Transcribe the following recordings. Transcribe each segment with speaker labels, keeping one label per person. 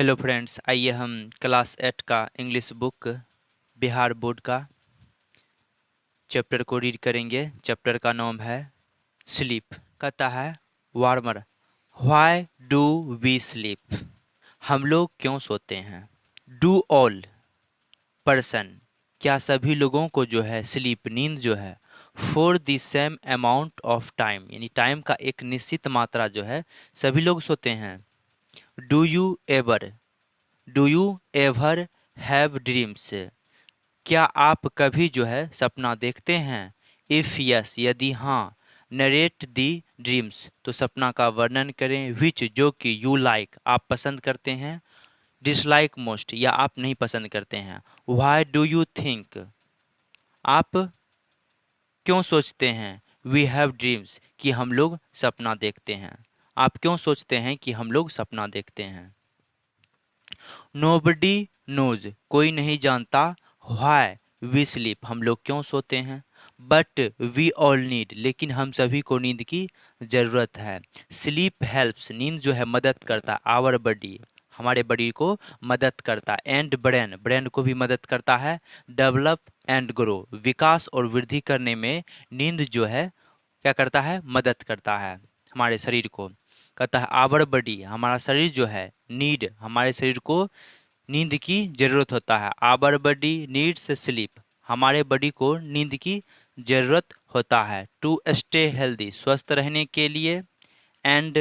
Speaker 1: Hello friends, आइए हम class 8 का इंग्लिश बुक बिहार बोर्ड का चैप्टर को रीड करेंगे। चैप्टर का नाम है स्लीप। कहता है warmer, why do we sleep? हम लोग क्यों सोते हैं? डू ऑल पर्सन, क्या सभी लोगों को जो है स्लीप नींद जो है for the same amount of time, यानी टाइम का एक निश्चित मात्रा जो है सभी लोग सोते हैं। Do you ever do you ever have dreams, क्या आप कभी जो है सपना देखते हैं? इफ़ यस, यदि हाँ, नरेट दी ड्रीम्स, तो सपना का वर्णन करें। विच, जो कि यू लाइक, आप पसंद करते हैं। डिसलाइक मोस्ट, या आप नहीं पसंद करते हैं। वाई डू यू थिंक, आप क्यों सोचते हैं। वी हैव ड्रीम्स, कि हम लोग सपना देखते हैं। आप क्यों सोचते हैं कि हम लोग सपना देखते हैं। नोबडी नोज, कोई नहीं जानता। व्हाई वी स्लीप, हम लोग क्यों सोते हैं। बट वी ऑल नीड, लेकिन हम सभी को नींद की ज़रूरत है। स्लीप हेल्प्स, नींद जो है मदद करता है। आवर बॉडी, हमारे बॉडी को मदद करता है। एंड ब्रेन, ब्रेन को भी मदद करता है। डेवलप एंड ग्रो, विकास और वृद्धि करने में नींद जो है क्या करता है, मदद करता है हमारे शरीर को। कहता है आवर बॉडी, हमारा शरीर जो है, नीड, हमारे शरीर को नींद की जरूरत होता है। आवर बॉडी नीड्स स्लीप, हमारे बॉडी को नींद की जरूरत होता है। टू स्टे हेल्दी, स्वस्थ रहने के लिए। एंड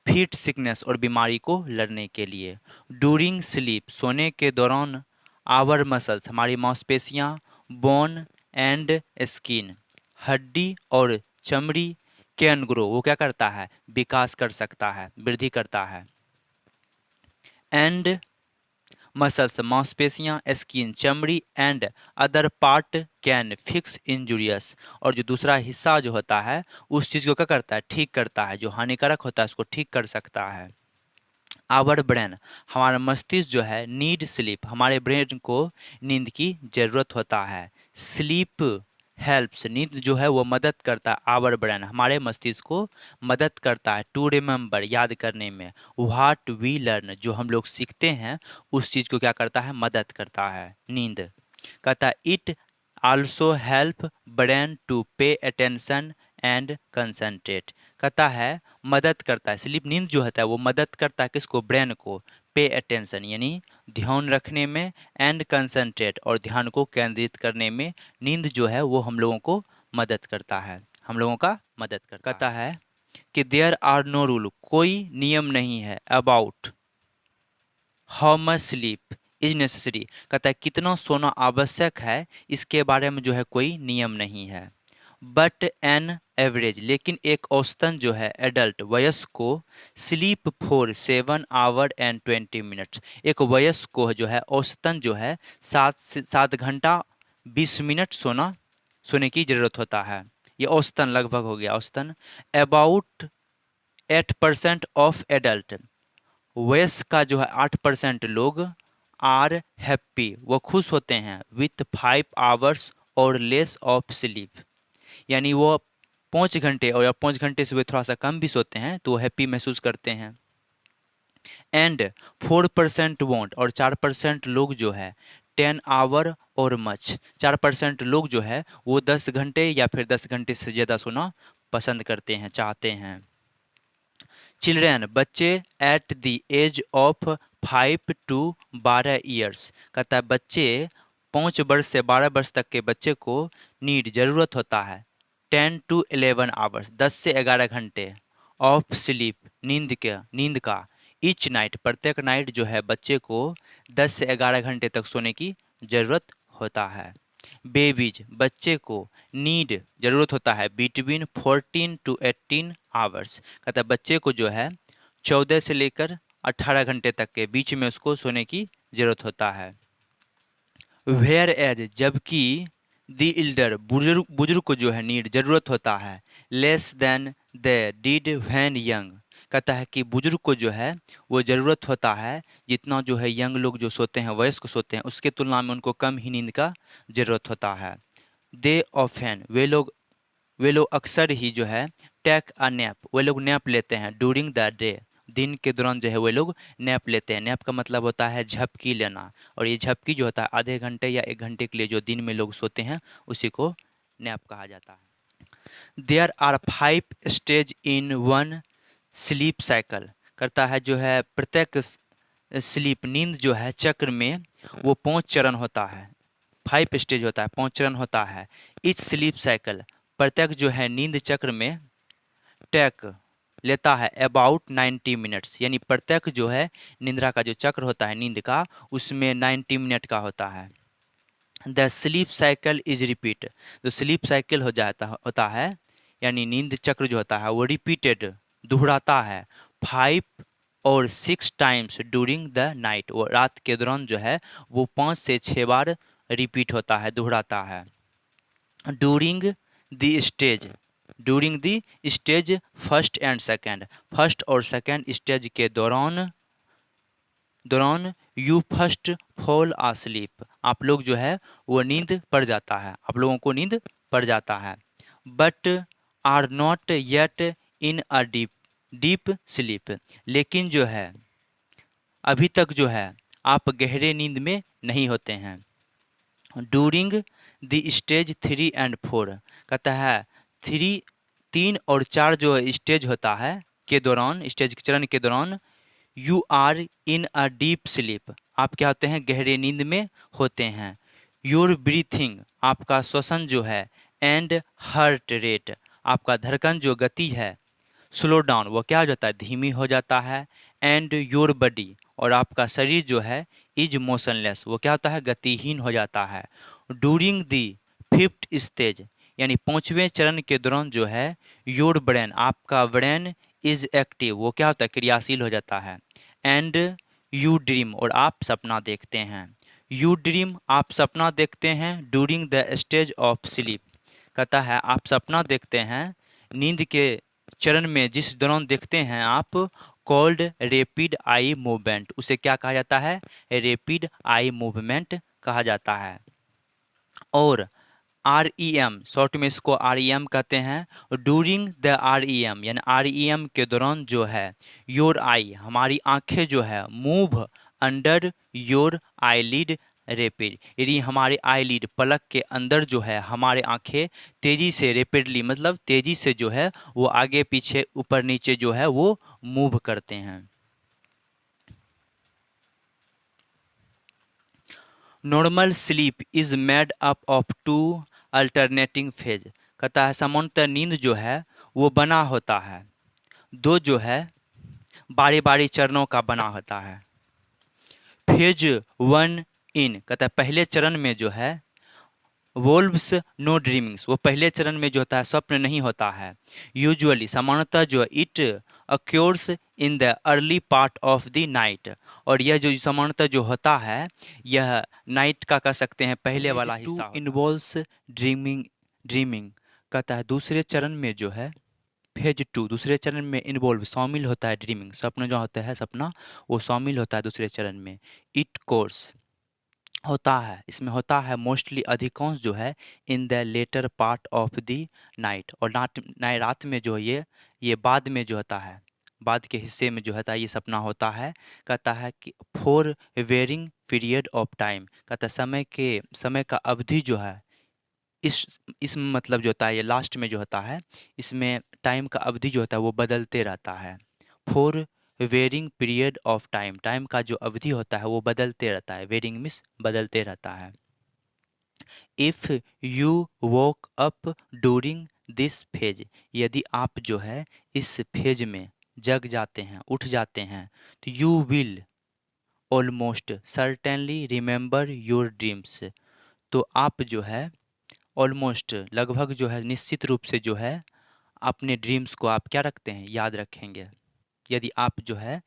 Speaker 1: फीट सिकनेस, और बीमारी को लड़ने के लिए। डूरिंग स्लीप, सोने के दौरान। आवर मसल्स, हमारी मांसपेशियां। बोन एंड स्किन, हड्डी और चमड़ी। कैन ग्रो, वो क्या करता है, विकास कर सकता है, वृद्धि करता है। एंड मसल्स, मांसपेशियां। स्किन, चमड़ी। And other part can fix injurious, और जो दूसरा हिस्सा जो होता है उस चीज को क्या करता है, ठीक करता है। जो हानिकारक होता है उसको ठीक कर सकता है। आवर ब्रेन, हमारा मस्तिष्क जो है, नीड स्लीप, हमारे ब्रेन को नींद की जरूरत होता है। स्लीप हेल्प्स, नींद जो है वो मदद करता है। आवर ब्रेन, हमारे मस्तिष्क को मदद करता है। टू रिमेंबर, याद करने में। व्हाट वी लर्न, जो हम लोग सीखते हैं उस चीज को क्या करता है, मदद करता है नींद। कहता है it also help brain to pay attention and concentrate. कहता है मदद करता है, स्लीप नींद जो होता है वो मदद करता है किसको, ब्रेन को। पे अटेंशन, यानी ध्यान रखने में। एंड कंसंट्रेट, और ध्यान को केंद्रित करने में नींद जो है वो हम लोगों को मदद करता है, हम लोगों का मदद करता कहता है कि देयर आर नो रूल, कोई नियम नहीं है। About how much sleep is necessary, कहता है कितना सोना आवश्यक है, इसके बारे में जो है कोई नियम नहीं है। बट एन एवरेज, लेकिन एक औसतन जो है एडल्ट, वयस्क को। Sleep for 7 our and 20 minutes, एक वयस्क को जो है औसतन जो है 7 घंटा 20 मिनट सोने की जरूरत होता है। ये औसतन लगभग हो गया, औसतन। अबाउट 8% ऑफ एडल्ट, वयस्क का जो है 8% लोग। आर हैप्पी, वो खुश होते हैं। विथ 5 आवर्स और लेस ऑफ स्लीप, यानी वो 5 घंटे और या 5 घंटे से वे थोड़ा सा कम भी सोते हैं तो वो हैप्पी महसूस करते हैं। एंड 4% वॉन्ट, और 4% लोग जो है 10 आवर और मच, 4% लोग जो है वो 10 घंटे या फिर 10 घंटे से ज़्यादा सोना पसंद करते हैं, चाहते हैं। चिल्ड्रेन, बच्चे। At the age of 5 to 12 years, कहता है बच्चे 5 वर्ष से 12 वर्ष तक के बच्चे को नीड जरूरत होता है। 10 to 11 आवर्स, 10 से 11 घंटे। ऑफ स्लीप, नींद का। ईच नाइट, प्रत्येक नाइट जो है बच्चे को 10 से 11 घंटे तक सोने की जरूरत होता है। बेबीज, बच्चे को नीड जरूरत होता है बिटवीन 14 to 18 आवर्स, कहता है बच्चे को जो है 14 से लेकर 18 घंटे तक के बीच में उसको सोने की जरूरत होता है। वेयर एज, जबकि दी इल्डर, बुजुर्ग बुजुर्ग को जो है नीड जरूरत होता है less than they did when young, कहता है कि बुजुर्ग को जो है वो ज़रूरत होता है जितना जो है यंग लोग जो सोते हैं, वयस्क सोते हैं, उसके तुलना में उनको कम ही नींद का ज़रूरत होता है। दे ऑफेन, वे लोग अक्सर ही जो है टेक अ नैप, वे लोग नैप लेते हैं। डूरिंग द डे, दिन के दौरान जो है वे लोग नैप लेते हैं। नैप का मतलब होता है झपकी लेना, और ये झपकी जो होता है आधे घंटे या 1 घंटे के लिए जो दिन में लोग सोते हैं उसी को नैप कहा जाता है। There are 5 stage in one sleep cycle, करता है जो है प्रत्येक स्लीप नींद जो है चक्र में वो 5 चरण होता है। 5 स्टेज होता है, 5 चरण होता है। इच स्लीप साइकिल, प्रत्येक जो है नींद चक्र में टेक लेता है अबाउट 90 मिनट्स, यानी प्रत्येक जो है निंद्रा का जो चक्र होता है नींद का उसमें 90 मिनट का होता है। The sleep cycle is repeat, जो स्लीप साइकिल हो जाता होता है यानी नींद चक्र जो होता है वो रिपीटेड दोहराता है 5 और 6 टाइम्स ड्यूरिंग द नाइट, वो रात के दौरान जो है वो 5 से 6 बार रिपीट होता है, दोहराता है। During the stage, during the stage first and second, first और सेकेंड स्टेज के दौरान दौरान यू फर्स्ट फॉल asleep, आप लोग जो है वो नींद पड़ जाता है, आप लोगों को नींद पड़ जाता है। But are not yet in a deep deep sleep, लेकिन जो है अभी तक जो है आप गहरे नींद में नहीं होते हैं। ड्यूरिंग द स्टेज 3 and 4, कहता है 3 और 4 जो स्टेज होता है के दौरान, स्टेज चरण के दौरान you are in a deep sleep, आप क्या होते हैं गहरे नींद में होते हैं। योर ब्रीथिंग, आपका श्वसन जो है, एंड हार्ट रेट, आपका धड़कन जो गति है, स्लो डाउन, वो क्या हो जाता है धीमी हो जाता है। एंड योर बॉडी, और आपका शरीर जो है इज मोशनलेस, वो क्या होता है गतिहीन हो जाता है। ड्यूरिंग दी 5th स्टेज, यानी 5वें चरण के दौरान जो है योर ब्रेन, आपका ब्रेन इज एक्टिव, वो क्या होता है क्रियाशील हो जाता है। एंड यू ड्रीम, और आप सपना देखते हैं। यू ड्रीम, आप सपना देखते हैं during the stage of sleep, कहता है आप सपना देखते हैं नींद के चरण में, जिस दौरान देखते हैं आप कॉल्ड रेपिड आई मूवमेंट, उसे क्या कहा जाता है रेपिड आई मूवमेंट कहा जाता है। और REM, शॉर्ट में इसको REM कहते हैं। ड्यूरिंग द REM, यानी REM के दौरान जो है योर आई, हमारी आंखें जो है move under your eyelid rapid, यानी हमारे आईलिड पलक के अंदर जो है हमारे आंखें तेजी से रेपिडली मतलब तेजी से जो है वो आगे पीछे ऊपर नीचे जो है वो मूव करते हैं। Normal sleep is made up of 2 alternating phase, कहता है सामान्यतः नींद जो है वो बना होता है 2 बारी बारी चरणों का बना होता है। फेज 1 इन, कहता है पहले चरण में जो है वोल्व्स नो ड्रीमिंग्स, वो पहले चरण में जो होता है स्वप्न नहीं होता है। यूजुअली, सामान्यतः जो it occurs in the early part of the night, और यह जो सामान्यतः जो होता है यह नाइट का कह सकते हैं पहले वाला हिस्सा इन्वॉल्व्स ड्रीमिंग ड्रीमिंग, कहता है दूसरे चरण में जो है फेज 2 दूसरे चरण में इन्वॉल्व शामिल होता है ड्रीमिंग, सपना जो होता है सपना वो शामिल होता है दूसरे चरण में। इट कोर्स होता है, इसमें होता है मोस्टली अधिकांश जो है in the later part of the night, और रात में जो ये बाद में जो होता है बाद के हिस्से में जो होता है ये सपना होता है। कहता है कि for varying period of time, कहता है समय का अवधि जो है इसमें मतलब जो होता है ये लास्ट में जो होता है इसमें टाइम का अवधि जो होता है वो बदलते रहता है। For varying period of time, time का जो अवधि होता है वो बदलते रहता है, वेरिंग मीन्स बदलते रहता है। If you woke up during this phase, यदि आप जो है इस फेज में जग जाते हैं उठ जाते हैं तो you will almost certainly remember your dreams, तो आप जो है ऑलमोस्ट लगभग जो है निश्चित रूप से जो है अपने ड्रीम्स को आप क्या रखते हैं याद रखेंगे। यदि आप जो है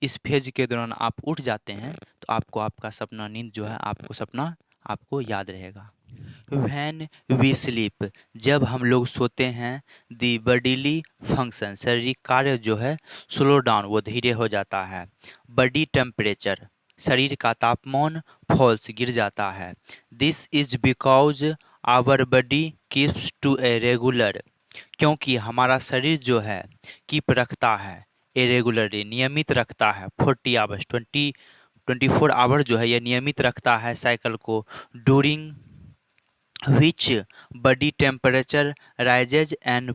Speaker 1: इस फेज के दौरान आप उठ जाते हैं तो आपको आपका सपना नींद जो है आपको सपना आपको याद रहेगा। व्हेन वी स्लीप, जब हम लोग सोते हैं दी बॉडीली फंक्शन, शारीरिक कार्य जो है स्लो डाउन वो धीरे हो जाता है। बॉडी टेम्परेचर, शरीर का तापमान फॉल्स गिर जाता है। This is because our body keeps to a regular, क्योंकि हमारा शरीर जो है कीप रखता है इरेगुलरली नियमित रखता है 40 आवर्स 24 आवर जो है ये नियमित रखता है साइकिल को। During which body temperature rises and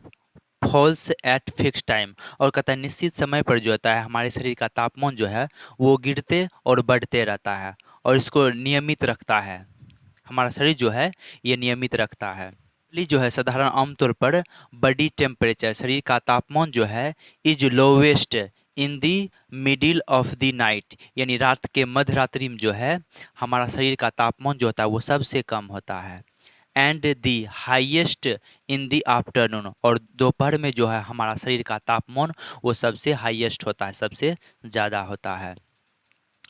Speaker 1: falls at fix time, और कहता है निश्चित समय पर जो होता है हमारे शरीर का तापमान जो है वो गिरते और बढ़ते रहता है, और इसको नियमित रखता है। हमारा शरीर जो है ये नियमित रखता है। जो है साधारण आमतौर पर बॉडी टेम्परेचर शरीर का तापमान जो है is lowest in the middle of the night, यानी रात के मध्य रात्रि में जो है हमारा शरीर का तापमान जो होता है वो सबसे कम होता है। And the highest in the afternoon, और दोपहर में जो है हमारा शरीर का तापमान वो सबसे हाईएस्ट होता है, सबसे ज़्यादा होता है।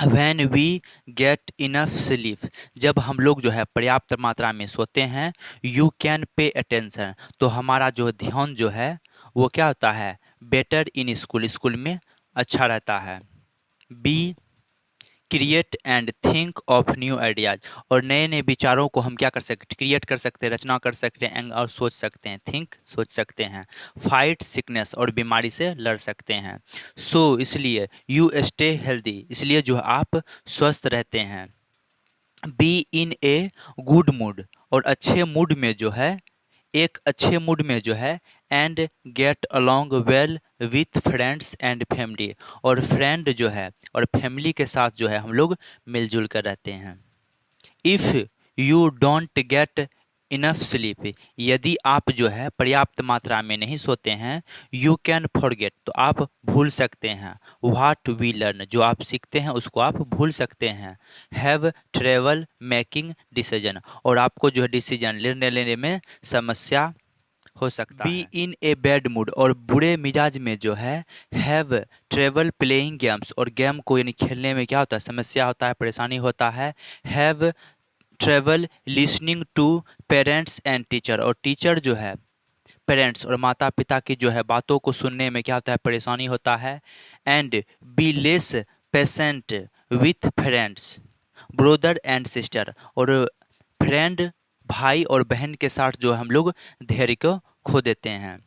Speaker 1: When we get enough sleep, जब हम लोग जो है पर्याप्त मात्रा में सोते हैं, you can pay attention, तो हमारा जो ध्यान जो है वो क्या होता है, बेटर इन स्कूल, स्कूल में अच्छा रहता है। Be create and think of new ideas, और नए नए विचारों को हम क्या कर सकते, क्रिएट कर सकते हैं, रचना कर सकते हैं, और सोच सकते हैं, थिंक सोच सकते हैं। फाइट सिकनेस, और बीमारी से लड़ सकते हैं। सो इसलिए यू स्टे हेल्दी, इसलिए जो आप स्वस्थ रहते हैं। Be in a good mood, और अच्छे मूड में जो है, एक अच्छे मूड में जो है, and get along well with friends and family, और फ्रेंड जो है और फैमिली के साथ जो है हम लोग मिलजुल कर रहते हैं। If you don't get enough sleep, यदि आप जो है पर्याप्त मात्रा में नहीं सोते हैं, यू कैन फॉरगेट, तो आप भूल सकते हैं। व्हाट वी लर्न, जो आप सीखते हैं उसको आप भूल सकते हैं। हैव ट्रेवल मेकिंग डिसीजन, और आपको जो है डिसीजन निर्णय लेने में समस्या हो सकता है। Be in a bad mood, और बुरे मिजाज में जो है, हैव ट्रेवल प्लेइंग गेम्स, और गेम को यानी खेलने में क्या होता है, समस्या होता है, परेशानी होता है। Have trouble listening to parents and teacher, और टीचर जो है पेरेंट्स और माता पिता की जो है बातों को सुनने में क्या होता है, परेशानी होता है। And be less patient with friends brother and sister, और फ्रेंड भाई और बहन के साथ जो हम लोग धैर्य को खो देते हैं।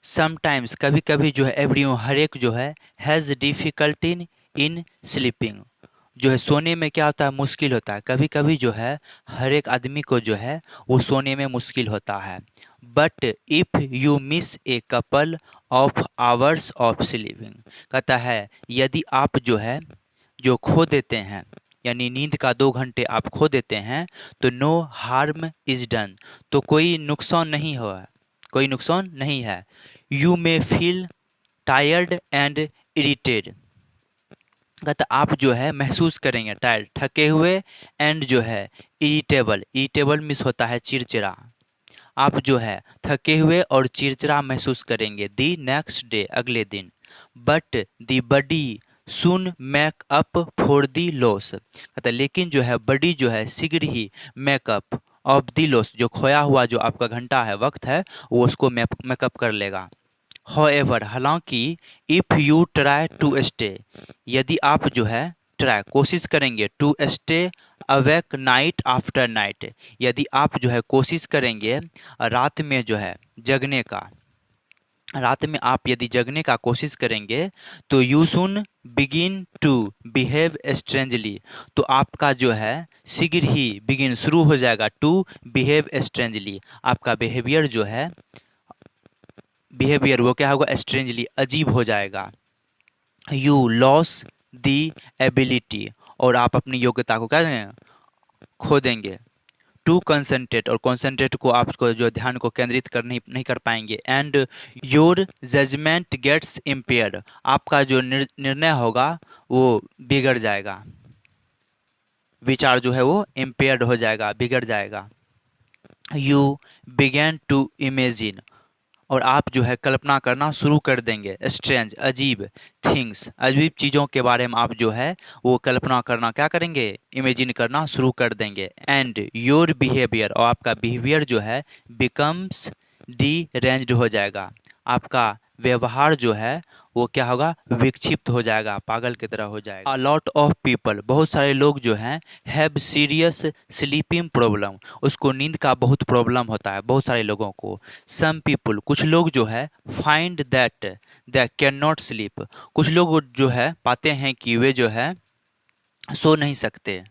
Speaker 1: समटाइम्स कभी कभी जो है, एवरीवन हर एक जो है, हैज़ डिफिकल्टी इन स्लीपिंग, जो है सोने में क्या होता है, मुश्किल होता है। कभी कभी जो है हर एक आदमी को जो है वो सोने में मुश्किल होता है। But if you miss a couple of hours of sleeping, कहता है यदि आप जो है जो खो देते हैं, यानी नींद का 2 घंटे आप खो देते हैं, तो नो हार्म इज डन, तो कोई नुकसान नहीं हुआ, कोई नुकसान नहीं है। You may feel tired and aerated, कहता आप जो है महसूस करेंगे टायर्ड, थके हुए, एंड जो है इरिटेबल, इरिटेबल मिस होता है चिड़चिड़ा, आप जो है थके हुए और चिड़चिड़ा महसूस करेंगे दी नेक्स्ट डे, अगले दिन। But the body soon make up for the loss, कहता लेकिन जो है बॉडी जो है शीघ्र ही मेकअप ऑफ दी लॉस, जो खोया हुआ जो आपका घंटा है, वक्त है, वो उसको मेकअप कर लेगा। However, हालांकि if you try to stay, यदि आप जो है ट्राई कोशिश करेंगे, to stay awake night after night, यदि आप जो है कोशिश करेंगे रात में जो है जगने का, रात में आप यदि जगने का कोशिश करेंगे, तो you soon begin to behave strangely, तो आपका जो है शीघ्र ही बिगिन शुरू हो जाएगा, टू बिहेव स्ट्रेंजली, आपका बिहेवियर जो है, बिहेवियर वो क्या होगा, स्ट्रेंजली अजीब हो जाएगा। यू लॉस दी एबिलिटी, और आप अपनी योग्यता को क्या करेंगे, खो देंगे। टू कंसंट्रेट, और कंसंट्रेट को आपको जो ध्यान को केंद्रित कर नहीं कर पाएंगे। And your judgement gets impaired, आपका जो निर्णय होगा वो बिगड़ जाएगा, विचार जो है वो इम्पेयर्ड हो जाएगा, बिगड़ जाएगा। यू बिगैन टू इमेजिन, और आप जो है कल्पना करना शुरू कर देंगे, स्ट्रेंज अजीब थिंग्स, अजीब चीज़ों के बारे में आप जो है वो कल्पना करना क्या करेंगे, इमेजिन करना शुरू कर देंगे। एंड योर बिहेवियर, और आपका बिहेवियर जो है बिकम्स डी रेंज्ड हो जाएगा, आपका व्यवहार जो है वो क्या होगा, विक्षिप्त हो जाएगा, पागल की तरह हो जाएगा। अ लॉट ऑफ पीपल, बहुत सारे लोग जो हैं, हैव सीरियस स्लीपिंग प्रॉब्लम, उसको नींद का बहुत प्रॉब्लम होता है बहुत सारे लोगों को। सम पीपल, कुछ लोग जो है, find that they can not sleep, कुछ लोग जो है पाते हैं कि वे जो है सो नहीं सकते।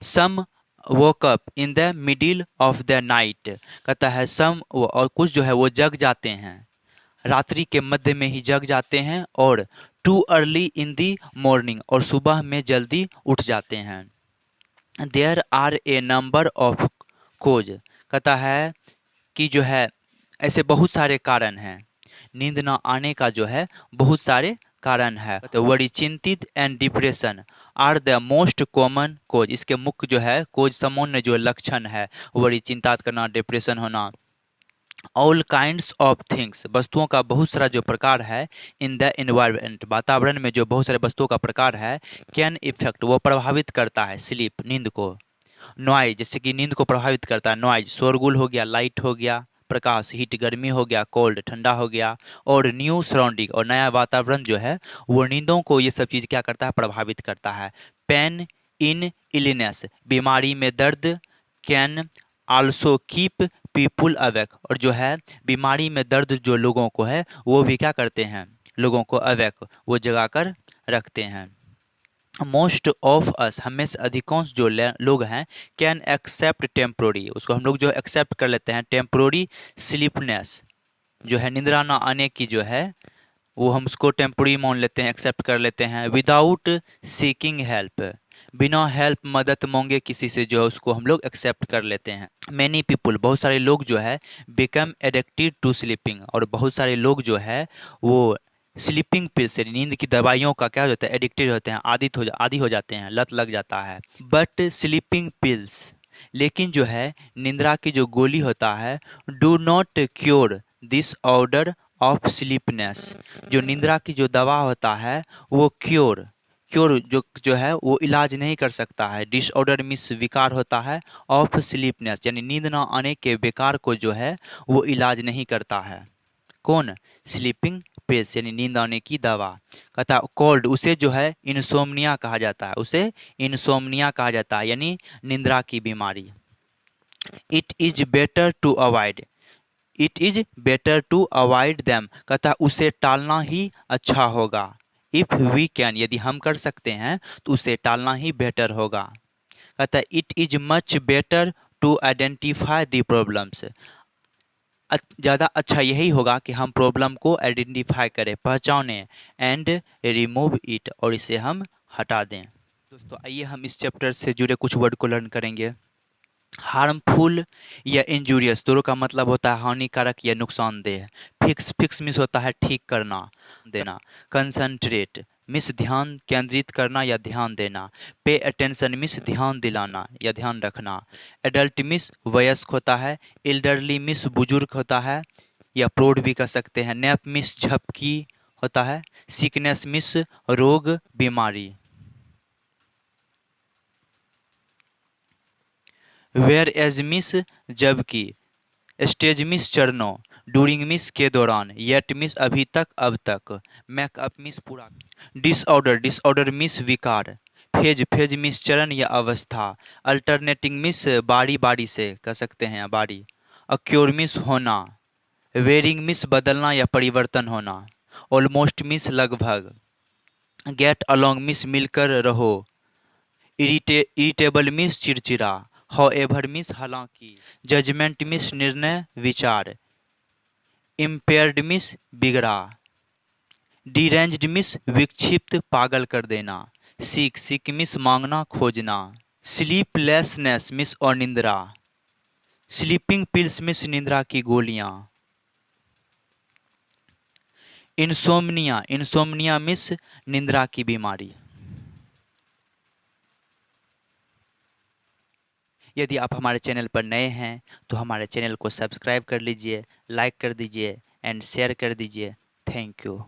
Speaker 1: Some woke up in the middle of the night, कहता है सम, और कुछ जो है वो जग जाते हैं, रात्रि के मध्य में ही जग जाते हैं, और too early in the morning, और सुबह में जल्दी उठ जाते हैं। There are a number of cause, कहता है कि जो है ऐसे बहुत सारे कारण हैं, नींद न आने का जो है बहुत सारे कारण है। तो बड़ी चिंतित and depression are the most common cause, इसके मुख्य जो है कोज सामान्य जो लक्षण है, बड़ी चिंता करना, डिप्रेशन होना। ऑल काइंड्स ऑफ थिंग्स, वस्तुओं का बहुत सारा जो प्रकार है, इन द एनवायरमेंट, वातावरण में जो बहुत सारे वस्तुओं का प्रकार है, कैन इफेक्ट, वो प्रभावित करता है स्लीप, नींद को। नॉइज, जैसे कि नींद को प्रभावित करता है नॉइज, शोरगुल हो गया, लाइट हो गया, प्रकाश हीट गर्मी हो गया, कोल्ड ठंडा हो गया, और न्यू सराउंडिंग, और नया वातावरण जो है वो नींदों को ये सब चीज़ क्या करता है, प्रभावित करता है। पेन इन इलनेस, बीमारी में दर्द, can also keep people awake, और जो है बीमारी में दर्द जो लोगों को है वो भी क्या करते हैं, लोगों को अवेक, वो जगा कर रखते हैं। मोस्ट ऑफ अस, हमें से अधिकांश जो लोग हैं, कैन एक्सेप्ट टेम्प्रोरी, उसको हम लोग जो एक्सेप्ट कर लेते हैं, टेम्प्रोरी स्लीपनेस, जो है निद्रा न आने की जो है वो हम उसको टेम्प्रोरी मान लेते हैं, एक्सेप्ट कर लेते हैं। विदाउट सीकिंग हेल्प, बिना हेल्प मदद मांगे किसी से जो है उसको हम लोग एक्सेप्ट कर लेते हैं। मैनी पीपुल, बहुत सारे लोग जो है, बिकम एडिक्टेड टू स्लीपिंग, और बहुत सारे लोग जो है वो स्लीपिंग पिल्स से, नींद की दवाइयों का क्या हो जाता है, एडिक्टेड होते हैं, आदी हो जाते हैं, लत लग जाता है। बट स्लीपिंग पिल्स, लेकिन जो है निंद्रा की जो गोली होता है, do not cure this order of sleepiness, जो निंद्रा की जो दवा होता है वो क्योर जो है वो इलाज नहीं कर सकता है। डिसऑर्डर मिस विकार होता है, ऑफ स्लीपनेस यानी नींद न आने के विकार को जो है वो इलाज नहीं करता है। कौन, स्लीपिंग पिल्स यानी नींद आने की दवा। कहता कॉल्ड, उसे जो है इंसोम्निया कहा जाता है, उसे इंसोम्निया कहा जाता है, यानी निंद्रा की बीमारी। It is better to avoid, it is better to avoid them, कहता उसे टालना ही अच्छा होगा। इफ वी कैन, यदि हम कर सकते हैं तो उसे टालना ही बेटर होगा। कहता it is much better to identify the problems, ज़्यादा अच्छा यही होगा कि हम प्रॉब्लम को आइडेंटिफाई करें, पहचानें, एंड रिमूव इट, और इसे हम हटा दें। दोस्तों आइए हम इस चैप्टर से जुड़े कुछ वर्ड को लर्न करेंगे। हार्मफुल या इंजूरियस, दोनों का मतलब होता है हानिकारक या नुकसानदेह। फिक्स मिस होता है ठीक करना, देना। कंसंट्रेट मिस ध्यान केंद्रित करना या ध्यान देना। पे अटेंशन मिस ध्यान दिलाना या ध्यान रखना। एडल्ट मिस वयस्क होता है। एल्डरली मिस बुजुर्ग होता है या प्रौढ़ भी कह सकते हैं। नैप मिस झपकी होता है। सिकनेस मिस रोग बीमारी। वेयर एज मिस जबकि। स्टेज मिस चरणों। डूरिंग मिस के दौरान। येट मिस अभी तक अब तक। मेकअप मिस पूरा। डिसऑर्डर मिस विकार। फेज मिस चरण या अवस्था। अल्टरनेटिंग मिस बारी बारी से कह सकते हैं बारी। अक्योर मिस होना। वेरिंग मिस बदलना या परिवर्तन होना। ऑलमोस्ट मिस लगभग। गेट अलॉन्ग मिस मिलकर रहो। इरिटेबल मिस चिड़चिड़ा। हाउएवर मिस हालांकि। जजमेंट मिस निर्णय विचार। इम्पेयर्ड मिस बिगड़ा। डिरेंज्ड मिस विक्षिप्त पागल कर देना। सीक मिस मांगना खोजना। स्लीपलेसनेस मिस और निंद्रा। स्लीपिंग पिल्स मिस निंद्रा की गोलियां। इंसोम्निया मिस निंद्रा की बीमारी। यदि आप हमारे चैनल पर नए हैं तो हमारे चैनल को सब्सक्राइब कर लीजिए, लाइक कर दीजिए एंड शेयर कर दीजिए। Thank you.